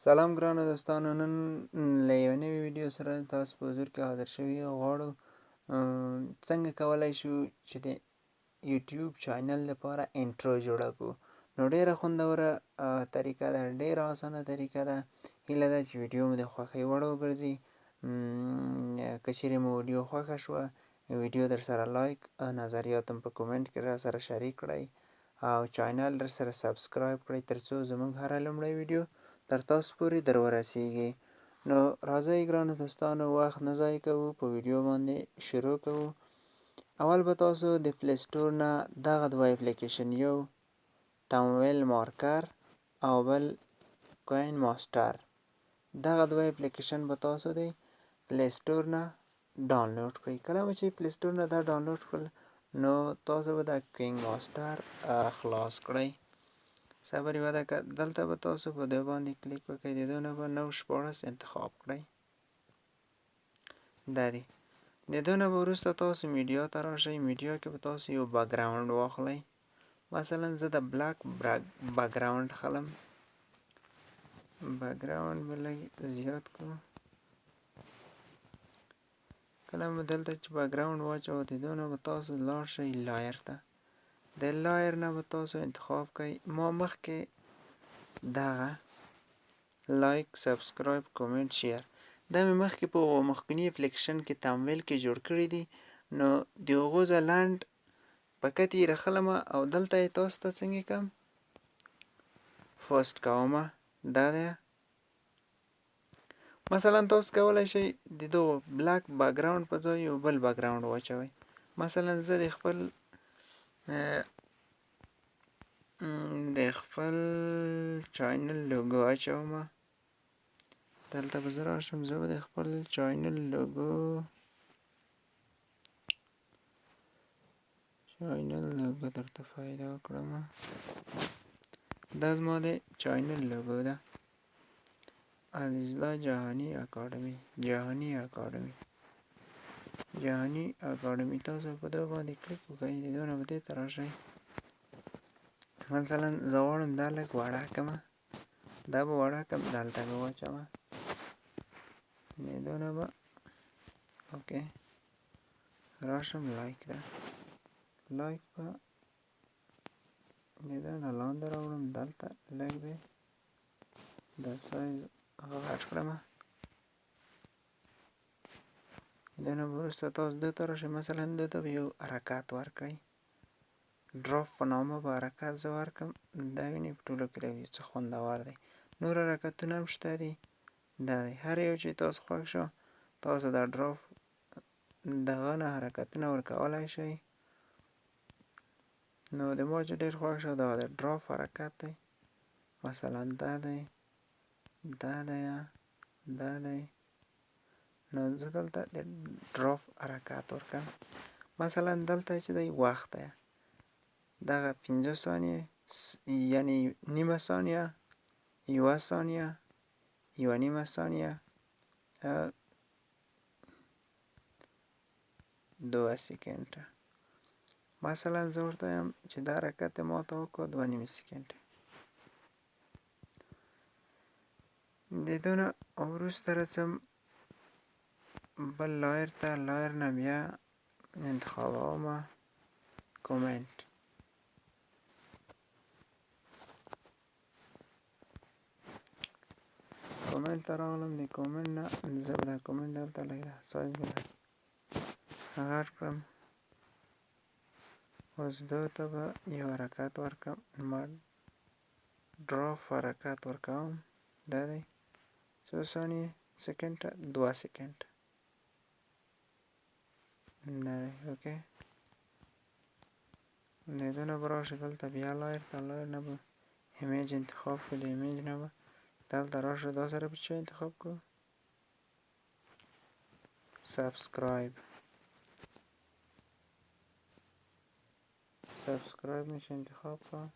سلام ګرانو دوستانو، نن له یوه نوې ویډیو سره تاسو په حضور کې حاضر شوي غواړو څنګه کولی شو چې د یوټیوب چینل لپاره انټرو جوړه کړو. نو ډیره خوندوره طریقه ده، ډیره اسانه طریقه ده. هیله ده چې ویډیو مو د خوښۍ وړ وګرځي. که چیرې مو ویډیو خوښه شوه، ویډیو در سره لایک، نظریات هم په کومنټ کې را سره شریک کړئ او چینل در سره سبسکرایب کړئ ترڅو زموږ هره لومړی ویډیو تر تاسو پورې در ورسیږي. نو راځئ ګرانو دوستانو، وخت نه ضایع کوو، په ویډیو باندې شروع کوو. اول به تاسو د پلی سټور نه دغه دوه اپلیکیشن، یو تمویل مارکر او بل کوین ماستر، دغه دوه اپلیکیشن به تاسو د پلی سټور نه ډاونلوډ کړئ. کله مو چې پلی سټور نه دا ډاونلوډ کړل، نو تاسو به د کوین ماستر خلاص کړئ. صبر یې وده که دلته به تاسو په دې باندې کلیک وکړئ، د دې نه به 914 انتخاب کړئ. دا دی. د دې نه به وروسته تاسو میډیا ته راشئ. میډیا کې به تاسو یو بکګراوند واخلئ. مثلا زه د بلاک بکګراوند خلم. بکګراوند به لږ زیات کړو. کله مو دلته چې بکګراوند واچوه، د دې نه به تاسو لاړ شئ لایر ته. د لایر نه به تاسو انتخاب کړئ. ما مخکې دغه لایک، سبسکرایب، کومنټ، شیر دا مې مخکې په مخکني اپلیکیشن کې تمویل کې جوړ کړي دي. نو د هغو زه لنډ پکت یې راخلمه او دلته یې تاسو ته څنګه کوم پوسټ کومه. دا دی. مثلا تاسو کولی شئ د دغو بلاک بکګراوند په ځای یو بل بکګراوند واچوئ. مثلا زه د خپل چینل لوګو اچومه. دلته به زه راشم، زه به د خپل چینل لوګو درته پیدا کړم. دا زما د چینل لوګو ده، عزیزالله جهانی اکاډمي. جهانی اکاډمي تاسو په دې باندې کلیک وکړئ. د دې نه به دې ته راشئ. مثلا زه غواړم دا لږ وړه کړمه، دا به وړه کړم، دلته به واچومه. د دې نه به اوکې راشم، لایک ده، لایک به د دې نه لاندې راوړم، دلته لږ دی د سایز غټ کړمه. د دې نه وروسته تاسو دې ته راشئ. مثلا دې ته به یو حرکت ورکړئ. ډراف په نامه به حرکت زه ورکړم. دا وینئ په ټولو کې لږ څه خوندور دی. نور حرکتونه هم شته دي. دا دی. هر یو چې تاسو خوښ شو، تاسو د ډراف دغه نه حرکتونه ورکولی شئ. نو د ما چې ډېر خوښ شو دا د ډراف حرکت دی. مثلا دا دی، دا دی، دا دی. نو زه دلته د ډراف حرکت ورکړم. مثلا دلته چې دی وخت دی، دغه 15 ثانیې، یعنی نیمه ثانیه، 1 ثانیه، 1 نیمه ثانیه، 2 سکنډه. مثلا زه ورته یم چې دا حرکت ما ته وکړو 2 نیمې سکنډې. د دې نه وروسته راځم بل لایر ته. لایر نه بیا انتخابومه کومنټ. کومنټ ته راغلم. د کومنټ نه زه به دا کومنټ دلته لږ سایز به غټ کړم. اوس دې ته به یو حرکت ورکړم. ما ډراف حرکت ورکوم. دا دی. څو ثانیې؟ سکنډه، 2 سکنډه. دا دی. اوکې. د دې نه به راشئ دلته بیا لایر ته. لایر نه به ایمیج انتخاب کړو. د ایمیج نه به دلته راشو، دا سره به څه انتخاب کړو؟ سبسکرایب. سبسکرایب میشه انتخاب کړو.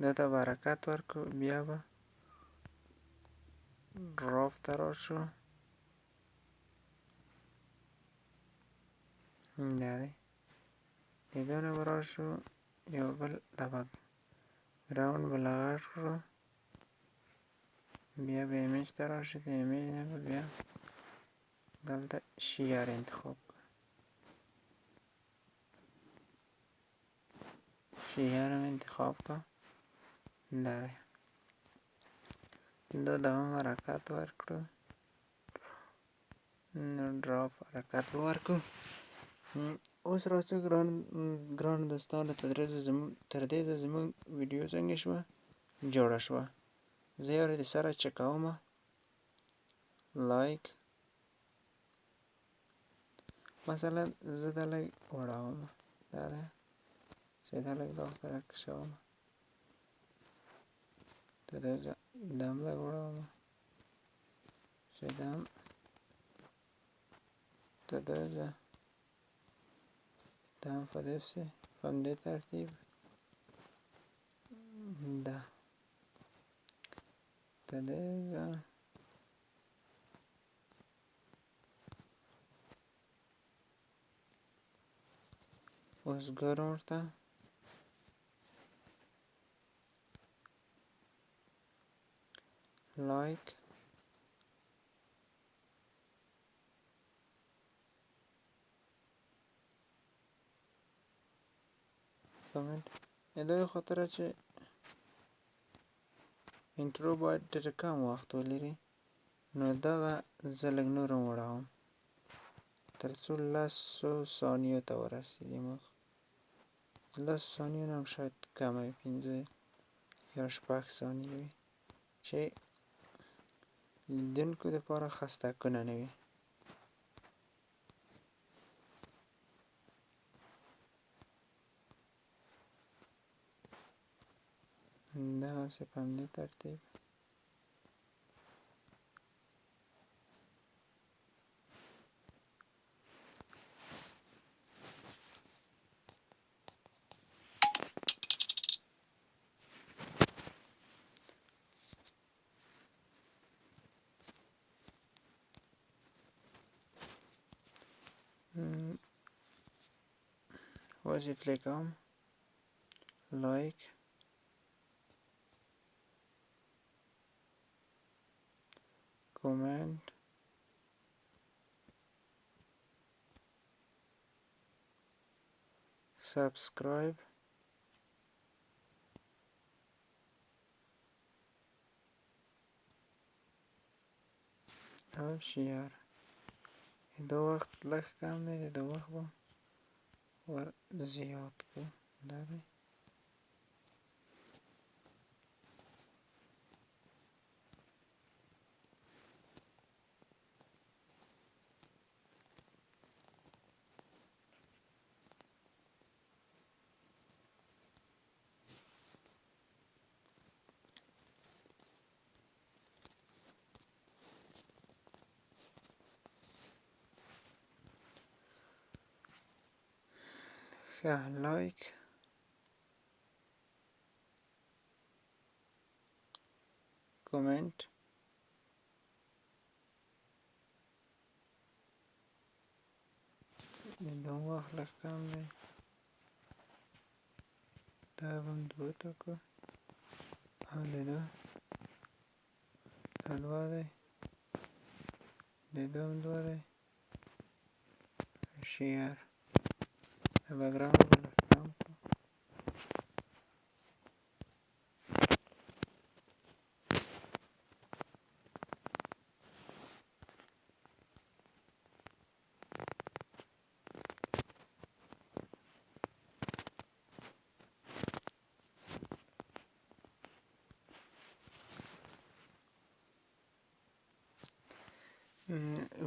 دا ته به حرکت ورکړو. بیا به ډراف ته راشو. دا دی. د دې نه به راشو، یو بل د بکګراوند به غټ کړو. بیا به ایمیج ته راشئ، د ایمیج نه به بیا دلته شیر انتخاب کړئ. شیر هم انتخاب کړه. دا د هم حرکت ورکړو، نو ډراپ حرکت ورکړو. اوس راځو ګرانو دوستانو، تر دې زموږ ویډیو څنګه شوه جوړه شوه. زه یې د سره چکوم، لایک مثلا زه دا لږ وړوم، دا ده چې دا لږ دا طرف کشوم، دا هم لږ وړوم چې دا هم دا هم په همدې ترتیب دا اوس ګورم ورته لایک کامنټ. د دې خاطره چې انټرو باید ډېر کم وخت ولري، نو دغه زه لږ نور هم وړوم تر څو 10 ثانیو ته ورسېږي. موږ 10 ثانیو نه هم شاید کمه وي، 5 یا 6 ثانیې وي، چې لیدونکو دپاره خسته کنه نه وي. دغسې په همدې ترتیب اوس یې پلی کوم، لایک کومنټ سبسکرایب او شیر. دا وخت لږ کم دی، دا وخت به ور زیات کړو. دا دی ښه. لایک کومنټ دا وخت لږ کم دی، دا به هم 2 ټکو او د ده دا 2 دی، د ده هم 2 دی. شیر د بګراونډ به لږ کم کړو.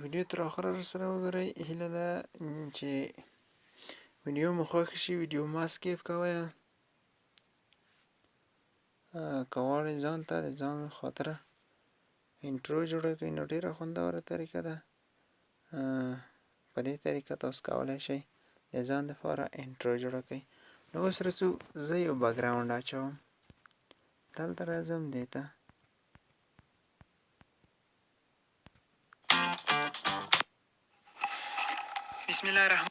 ویډیو تر اخره راسره وګورئ. هیله ده چې ویډیو مو خوښ شي. ویډیو مه سکیپ کوئ. که غواړئ ځان ته د ځان خاطره انټرو جوړه کړئ، نو ډېره خوندوره طریقه ده. په دې طریقه تاسو کولی شئ د ځان دپاره انټرو جوړه کړئ. نو اوس راځو، زه یو بګراونډ اچوم، دلته راځم دې ته، بسم الله الرحمن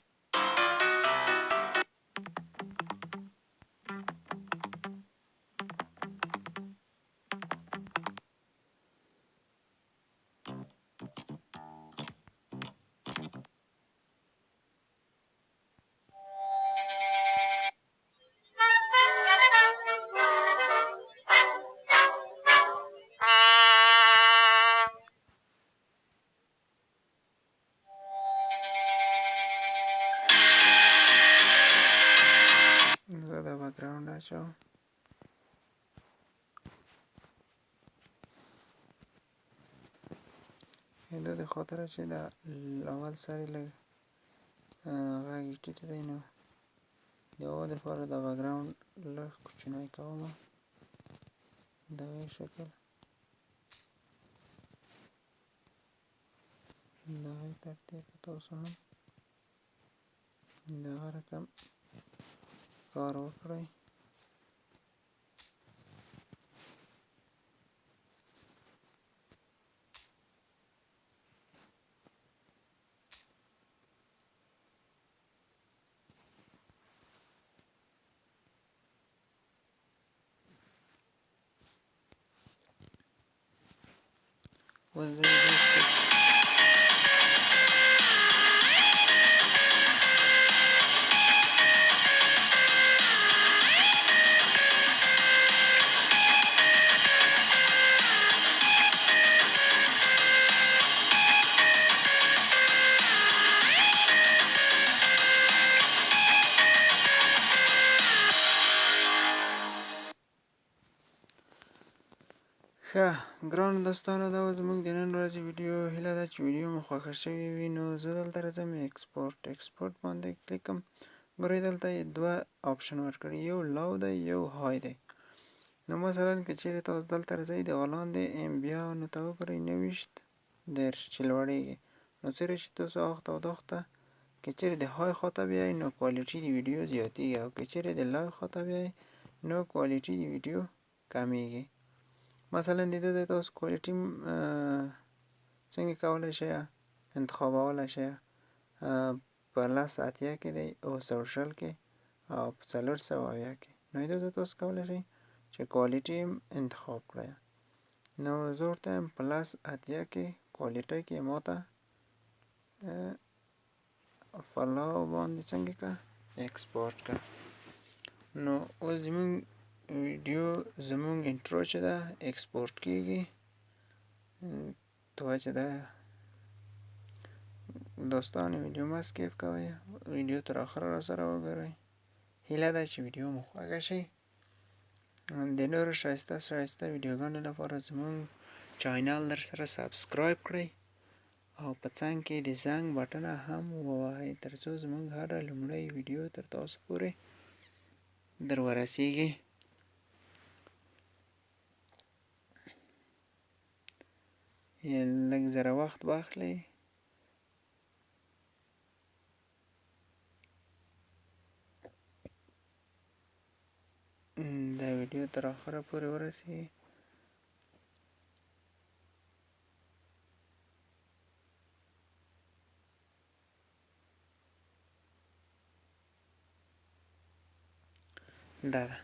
شو. دا د خاطره چې د اول سر لږ غږ ټیټ دی، نو د هغو دپاره د بکګراوند لږ کوچنی کوم دغه شکل دغه ترتیب تاسو هم دغه رقم کار وکړئ. اوس زه ښه ګرانو دوستانو، دا به زموږ د نن ورځې ویډیو. هیله ده چې ویډیو مو خوښه شوې وي. نو زه دلته راځم اکسپورټ باندې کلیکم. ګورئ دلته یې دوه آپشن ورکړي، یو لو دی یو های دی. نو مثلا که چیرې تاسو دلته راځئ د لاندې بیا نو ته وګورئ 29 چې لوړیږي. نو چیرې چې تاسو اخته او داخته که چیرې د های خواته بیایئ نو کوالټي د ویډیو زیاتیږي، او که چیرې د لو خواته بیایئ نو کوالټي د ویډیو کمیږي. مثلا د دې ځای تاسو کوالټي څنګه کولی شئ انتخابولی شئ. په 1080 کې دی، 220 کې او په 480 کې. نو د دې ځای تاسو کولی شئ چې کوالټي انتخاب کړئ. نو زه ورته وایم په 1080 کې کوالټي کې ماته فلاو باندې څنګه که اکسپورټ که. نو اوس زموږ ویډیو زموږ انټرو چې ده اکسپورټ کیږي. تو چې ده دوستان ویډیو مه سکیپ کوئ، ویډیو تر آخره را سره وګورئ. هیله ده چې ویډیو مو خوښه شي. د نورو ښایسته ویډیوګانو لپاره زموږ چینل در سره سبسکرایب کړئ او په څنګ کې د زنګ بټنه هم ووهئ تر څو زموږ هره لومړی ویډیو تر تاسو پورې در ورسیږي. لږ ذره وخت واخلئ. دا ویډیو تر آخره پورې ورسیږي. دا ده.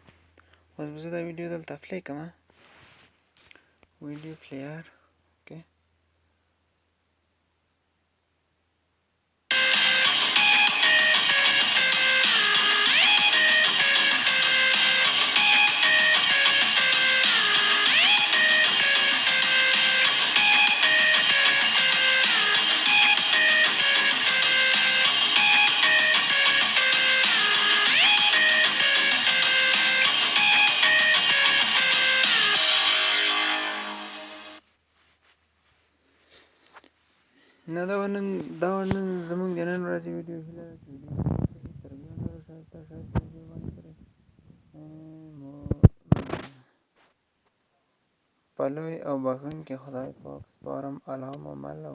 اوس به زه دا ویډیو دلته پلی کړم. ویډیو پلیر اوکې. نو دا و نن زموږ د نن ورځې ویډیو. هیله ده چې ویډیو مو خوښه شي. تر بیا نورو ښایسته ویډیوګانو پورې مو په لوی او بښونکي خدای پاک سپارم. الله مو مل.